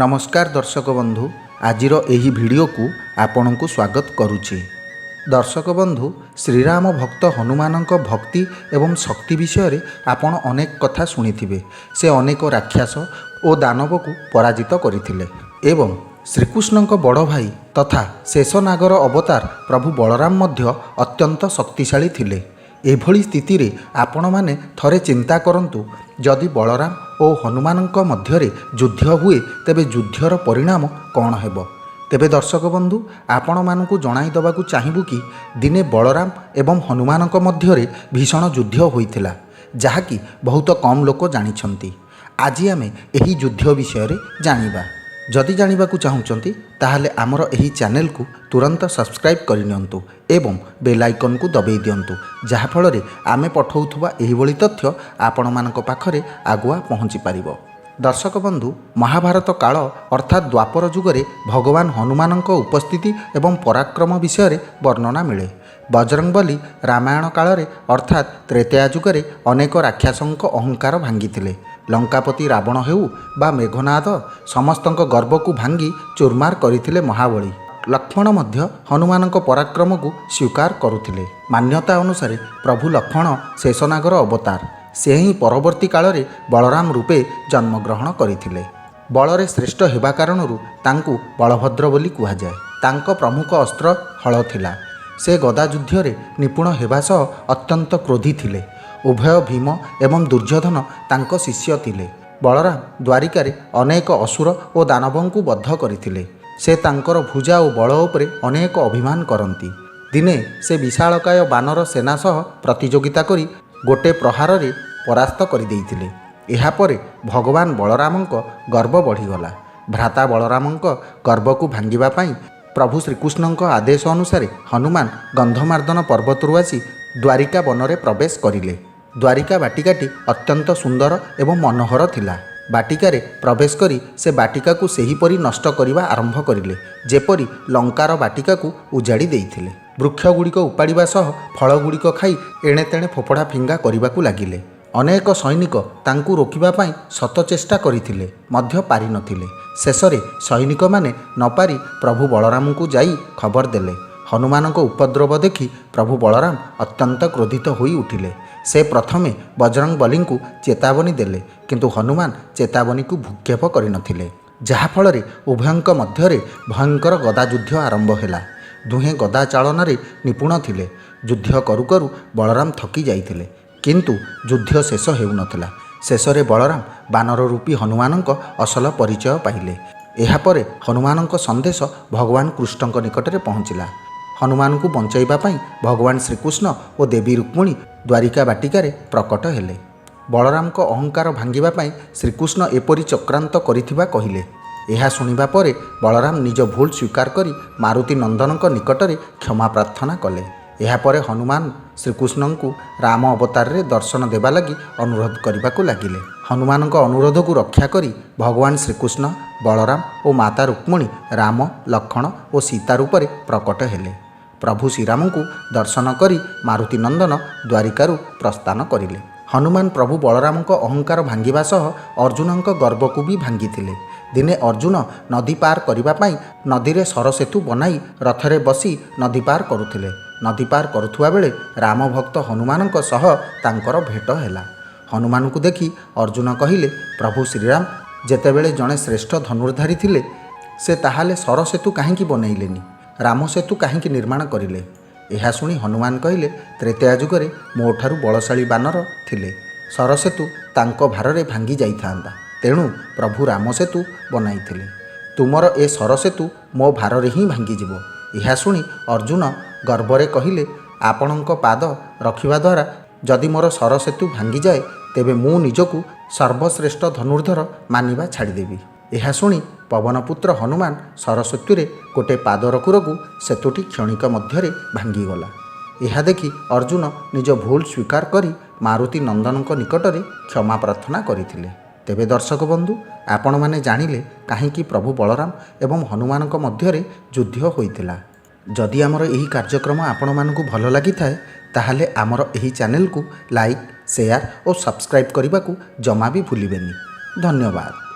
नमस्कार दर्शक बंधु, आजिर एही वीडियो को आपण को स्वागत करुछि। दर्शक बंधु, श्रीराम भक्त हनुमानक भक्ति एवं शक्ति विषय आपण अनेक कथा शुणिथिबे। से अनेक राक्षस और दानव को पराजित करथिले एवं श्रीकृष्णक बड़ भाई तथा शेषनागर अवतार प्रभु बलराम मध्य अत्यंत शक्तिशाली थिले। एभली स्थिति रे आपण माने थरे चिंता करंतु, जदि बलराम और हनुमानक मध्यरे युद्ध हुए तेबे युद्धर परिणाम कौन हेबो। तेबे दर्शक बंधु, आपण मानकु जणाई दबाकु चाहिबु कि दिने बलराम एवं हनुमानक मध्यरे भीषण युद्ध होइथिला, जहाँकि बहुत कम लोक जानिछंती। आज आमे एही युद्ध विषय रे जानिबा। जदि जानिबाकु चाहुचंती ताहाले आमर एही चैनल को तुरंत सब्सक्राइब करिनियंतु एवं बेल आइकन को दबाई दियंतु, जहा फଳରେ आमे पठाउथुबा एही भली तथ्य आपण मानक पाखरे आगुआ पहुँची पारिबो। दर्शक बंधु, महाभारत काल अर्थात द्वापर युगरे भगवान हनुमानक उपस्थिति एवं पराक्रम विषय वर्णना मिले। बजरंगबली रामायण काल अर्थात त्रेतया युगरे अनेक राक्षसंक अहंकार भांगिथिले। लंकापति रावण हेउ बा मेघनाद समस्तंक गर्व को भांगी चूरमार करथिले महाबली। लक्ष्मण मध्य हनुमानक पराक्रम को स्वीकार करुथिले। मान्यता अनुसार प्रभु लक्ष्मण शेषनागर अवतार, से ही परवर्ती काल रे बलराम रूपे जन्मग्रहण करथिले। बलरे श्रेष्ठ हेबा कारणरू तांकु बलभद्र बोली कुहा जाय। तांको प्रमुख अस्त्र हल थिला। से गदा युद्ध रे निपुण हेबा सह अत्यंत क्रोधी थिले। उभय भीम एवं दुर्योधन तांको शिष्य थिले। बलराम द्वारिकारे अनेक असुर और दानवंकु बद्ध करथिले। से तांकर भुजा और बल उपरे अनेक अभिमान करती। दिने से विशालकाय बानर सेना सह प्रतियोगिता करी गोटे प्रहार रे परास्त कर देइथिले। एहा परे भगवान बलरामंक गर्व बढ़ीगला। भ्राता बलरामंक गर्व को भांगिबा पई प्रभु श्रीकृष्णंक आदेश अनुसार हनुमान गंधमार्दन पर्वतरु आसी द्वारिका बनरे प्रवेश करिले। द्वारिका बाटिकाटी अत्यंत सुंदर एवं मनोहर थिला। बाटिकारे प्रवेश करी से बाटिका को सेहीपरि नष्ट करिबा आरंभ करिले, जेपरि लंकार बाटिका को उजाड़ी देइथिले। वृक्ष गुड़िक उपाड़िबा सह फल गुड़िक खाई एणे तेणे फोपड़ा फिंगा करिबाकु लागिले। अनेक सैनिक तांकु रोकिबा पई शत चेष्टा करिथिले, मध्य पारि नथिले। शेषरे सैनिक माने न पारि प्रभु बलराम को जाई खबर देले। हनुमानक उपद्रव देखि प्रभु बलराम अत्यंत क्रोधित होई उठिले। से प्रथमे बजरंग बली को चेतावनी देले, किंतु हनुमान चेतावनी को भूक्षेप करिनथिले, जहा फଳରେ उभयंक मध्यरे भयंकर गदा युद्ध आरंभ ହେଲା। दुहे गदा चालन रे निपुण थिले। युद्ध करू करू बलराम थकी जाइथिले, किंतु युद्ध शेष हेउनथिला। शेषरे बलराम बानर रूपी हनुमानक असल परिचय पाइले। एहा परे हनुमानक संदेश भगवान कृष्णଙ୍କ निकटरे पहुँचिला। हनुमान को बंचाइबा पई भगवान श्रीकृष्ण और देवी रुक्मिणी द्वारिका बाटिकारे प्रकट हेले। बलराम को अहंकार भांगिबा पई श्रीकृष्ण एपरी चक्रांत करिथिबा कहिले। एहा सुनिबा परे बलराम निज भूल स्वीकार करी मारुति नंदनक निकटरे क्षमा प्रार्थना कले। एहा परे हनुमान श्रीकृष्ण को राम अवतार रे दर्शन देबा लगी अनुरोध करिबाकु लागिले। हनुमानक अनुरोध को रक्षा करी भगवान श्रीकृष्ण बलराम और माता रुक्मिणी राम, लक्ष्मण और सीता रूपरे प्रकट हेले। प्रभु श्रीराम को दर्शन करी मारुति नंदन द्वारिकारु प्रस्थान करिले। हनुमान प्रभु बलराम को अहंकार भांगिबा सह अर्जुनक गर्व को भी भांगिथिले। दिने अर्जुन नदी पार करिबा पई नदी रे सरसेतु बनाई रथरे बसी नदी पार करुथिले। नदी पार करुथुवा बेले राम भक्त हनुमानक सह तांकर भेट हेला। हनुमान को देखि अर्जुन कहिले, प्रभु श्रीराम जेतेबेले जणे श्रेष्ठ धनुर्धारी थिले, से ताहाले सरसेतु काहेकि बनैलेनी, राम सेतु काहेकि निर्माण करिले। एहा सुनी हनुमान कहिले, त्रेतया युगरे मोठारु बलशाली बानर थिले। सरसेतु तांको भाररे भांगी जाइथांदा, तेणु प्रभु राम सेतु बनाइथिले। तुमर ए सरसेतु मो भाररे ही भांगी जिवो। एहा सुनी अर्जुन गर्वरे कहिले, आपणक पाद रखिबा द्वारा जदि मोर सरसेतु भांगी जाए, तेबे मु निजकु सर्वश्रेष्ठ धनुर्धर मानिबा छाड़देवी। एहा शुणी पवनपुत्र हनुमान सरस्वती गोटे पाद रखु रखु सेतुटी क्षणिक मध्यरे भांगीगला। यह देखि अर्जुन निज भूल स्वीकार करी मारुति नंदनक निकटरे क्षमा प्रार्थना करथिले। तेबे दर्शक बंधु, आपण माने जानिले काहेकि प्रभु बलराम एवं हनुमानक मध्यरे युद्ध होइतिला। जदि आमर एही कार्यक्रम आपण मानकु भल लागि थाए, ताहाले आमर एही चैनल को लाइक, शेयर और सब्सक्राइब करने को जमा भी भूलिबेनी। धन्यवाद।